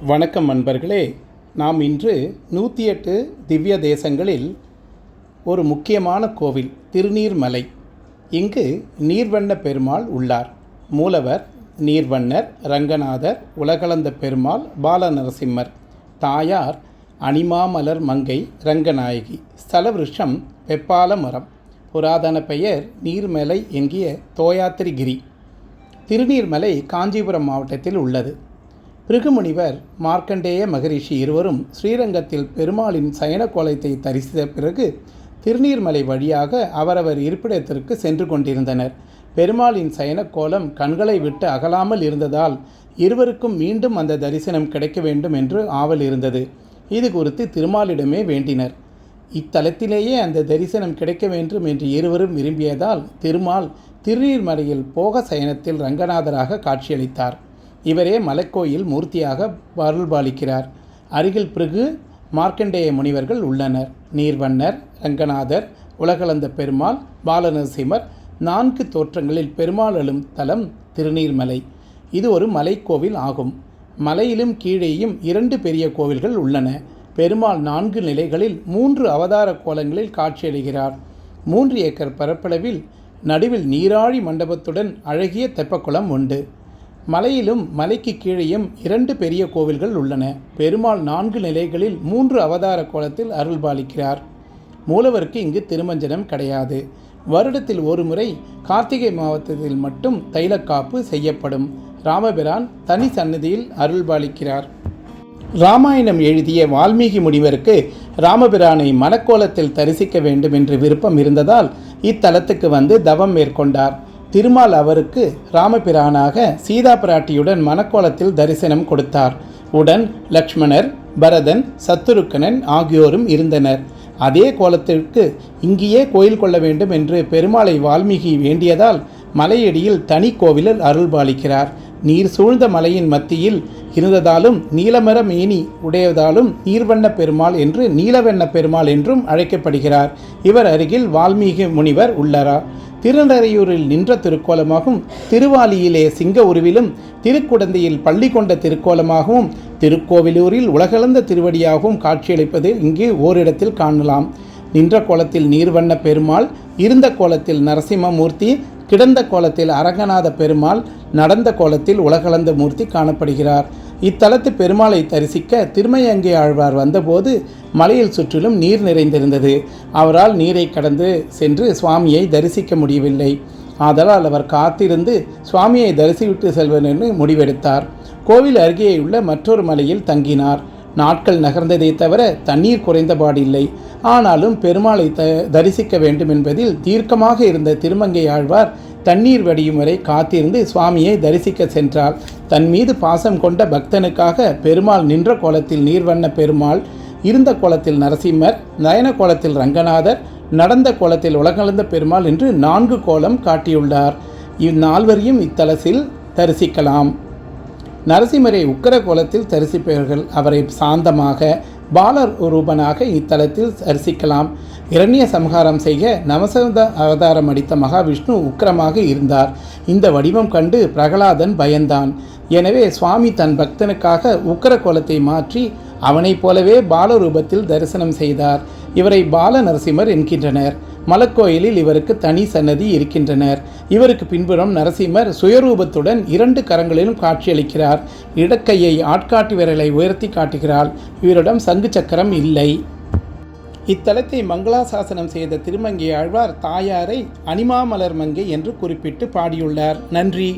வணக்கம் நண்பர்களே. நாம் இன்று 108 திவ்ய தேசங்களில் ஒரு முக்கியமான கோவில் திருநீர்மலை. இங்கு நீர்வண்ண பெருமாள் உள்ளார். மூலவர் நீர்வண்ணர், ரங்கநாதர், உலகளந்த பெருமாள், பாலநரசிம்மர். தாயார் அணிமாமலர் மங்கை ரங்கநாயகி. ஸ்தல விருஷம் வெப்பால மரம். புராதன பெயர் நீர்மலை என்கிய தோயாத்திரிகிரி. திருநீர்மலை காஞ்சிபுரம் மாவட்டத்தில் உள்ளது. பிருகுமுனிவர், மார்க்கண்டேய மகரிஷி இருவரும் ஸ்ரீரங்கத்தில் பெருமாளின் சயன கோலத்தை தரிசித்த பிறகு திருநீர்மலை வழியாக அவரவர் இருப்பிடத்திற்கு சென்று கொண்டிருந்தனர். பெருமாளின் சயன கோலம் கண்களை விட்டு அகலாமல் இருந்ததால் இருவருக்கும் மீண்டும் அந்த தரிசனம் கிடைக்க வேண்டும் என்று ஆவல் இருந்தது. இது குறித்து திருமாலிடமே வேண்டினர். இத்தலத்திலேயே அந்த தரிசனம் கிடைக்க வேண்டும் என்று இருவரும் விரும்பியதால் திருமால் திருநீர்மலையில் போக சயனத்தில் ரங்கநாதராக காட்சியளித்தார். இவரே மலைக்கோயில் மூர்த்தியாக அருள்பாலிக்கிறார். அருகில் பிருகு, மார்க்கண்டேய முனிவர்கள் உள்ளனர். நீர்வண்ணர், ரங்கநாதர், உலகளந்த பெருமாள், பாலநரசிம்மர் 4 தோற்றங்களில் பெருமாள் எழும் தலம் திருநீர்மலை. இது ஒரு மலைக்கோவில் ஆகும். மலையிலும் கீழேயும் 2 பெரிய கோவில்கள் உள்ளன. பெருமாள் 4 நிலைகளில் 3 அவதார கோலங்களில் காட்சியளிக்கிறார். 3 ஏக்கர் பரப்பளவில் நடுவில் நீராழி மண்டபத்துடன் அழகிய தெப்பக்குளம் உண்டு. மலையிலும் மலைக்கு கீழேயும் 2 பெரிய கோவில்கள் உள்ளன. பெருமாள் 4 நிலைகளில் 3 அவதார கோலத்தில் அருள்பாலிக்கிறார். மூலவருக்கு இங்கு திருமஞ்சனம் கிடையாது. வருடத்தில் ஒரு முறை கார்த்திகை மாதத்தில் மட்டும் தைலக்காப்பு செய்யப்படும். ராமபிரான் தனி சன்னதியில் அருள்பாலிக்கிறார். ராமாயணம் எழுதிய வால்மீகி முனிவருக்கு ராமபிரானை மணக்கோலத்தில் தரிசிக்க வேண்டும் என்று விருப்பம் இருந்ததால் இத்தலத்துக்கு வந்து தவம் மேற்கொண்டார். திருமால் அவருக்கு ராமபிரானாக சீதா பிராட்டியுடன் மணக்கோலத்தில் தரிசனம் கொடுத்தார். உடன் லக்ஷ்மணர், பரதன், சத்துருக்கனன் ஆகியோரும் இருந்தனர். அதே கோலத்திற்கு இங்கேயே கோயில் கொள்ள வேண்டும் என்று பெருமாளை வால்மீகி வேண்டியதால் மலையடியில் தனி கோவிலில் அருள்பாலிக்கிறார். நீர் சூழ்ந்த மலையின் மத்தியில் இருந்ததாலும் நீலமர மேனி உடையதாலும் நீர்வண்ண பெருமாள் என்று நீலவண்ண பெருமாள் என்றும் அழைக்கப்படுகிறார். இவர் அருகில் வால்மீகி முனிவர் உள்ளார். திருநறையூரில் நின்ற திருக்கோலமாகவும், திருவாலியிலே சிங்க உருவிலும், திருக்குடந்தையில் பள்ளி கொண்ட திருக்கோலமாகவும், திருக்கோவிலூரில் உலகளந்த திருவடியாகவும் காட்சியளிப்பது இங்கு ஓரிடத்தில் காணலாம். நின்ற கோலத்தில் நீர்வண்ண பெருமாள், இருந்த கோலத்தில் நரசிம்மமூர்த்தி, கிடந்த கோலத்தில் அரங்கநாத பெருமாள், நடந்த கோலத்தில் உலகளந்த மூர்த்தி காணப்படுகிறார். இத்தலத்து பெருமாளை தரிசிக்க திருமயங்கை ஆழ்வார் வந்தபோது மலையில் சுற்றிலும் நீர் நிறைந்திருந்தது. அவரால் நீரை கடந்து சென்று சுவாமியை தரிசிக்க முடியவில்லை. ஆதலால் அவர் காத்திருந்து சுவாமியை தரிசிவிட்டு செல்வர் என்று முடிவெடுத்தார். கோவில் அருகேயுள்ள மற்றொரு மலையில் தங்கினார். நாட்கள் நகர்ந்ததை தவிர தண்ணீர் குறைந்தபாடில்லை. ஆனாலும் பெருமாளை தரிசிக்க வேண்டும் என்பதில் தீர்க்கமாக இருந்த திருமங்கை ஆழ்வார் தண்ணீர் வடியும் வரை காத்திருந்து சுவாமியை தரிசிக்க சென்றார். தன் மீது பாசம் கொண்ட பக்தனுக்காக பெருமாள் நின்ற கோலத்தில் நீர்வண்ண பெருமாள், இருந்த கோலத்தில் நரசிம்மர், நயன கோலத்தில் ரங்கநாதர், நடந்த கோலத்தில் உலகளந்த பெருமாள் என்று 4 கோலம் காட்டியுள்ளார். இந்நால்வரையும் இத்தலத்தில் தரிசிக்கலாம். நரசிம்மரை உக்கர கோலத்தில் தரிசிப்பவர்கள் அவரை சாந்தமாக பாலர் ரூபனாக இத்தலத்தில் தரிசிக்கலாம். இரண்ய சம்ஹாரம் செய்ய நவசத அவதாரம் அடித்த மகாவிஷ்ணு உக்கிரமாக இருந்தார். இந்த வடிவம் கண்டு பிரகலாதன் பயந்தான். எனவே சுவாமி தன் பக்தனுக்காக உக்கர கோலத்தை மாற்றி அவனைப் போலவே பாலரூபத்தில் தரிசனம் செய்தார். இவரை பால நரசிம்மர் என்கின்றனர். மலக்கோயிலில் இவருக்கு தனி சன்னதி இருக்கின்றனர். இவருக்கு பின்புறம் நரசிம்மர் சுயரூபத்துடன் 2 கரங்களிலும் காட்சியளிக்கிறார். இடக்கையை ஆட்காட்டி விரலை உயர்த்தி காட்டுகிறார். இவரிடம் சங்கு சக்கரம் இல்லை. இத்தலத்தை மங்களாசாசனம் செய்த திருமங்கை ஆழ்வார் தாயாரை அணிமாமலர் மங்கை என்று குறிப்பிட்டு பாடியுள்ளார். நன்றி.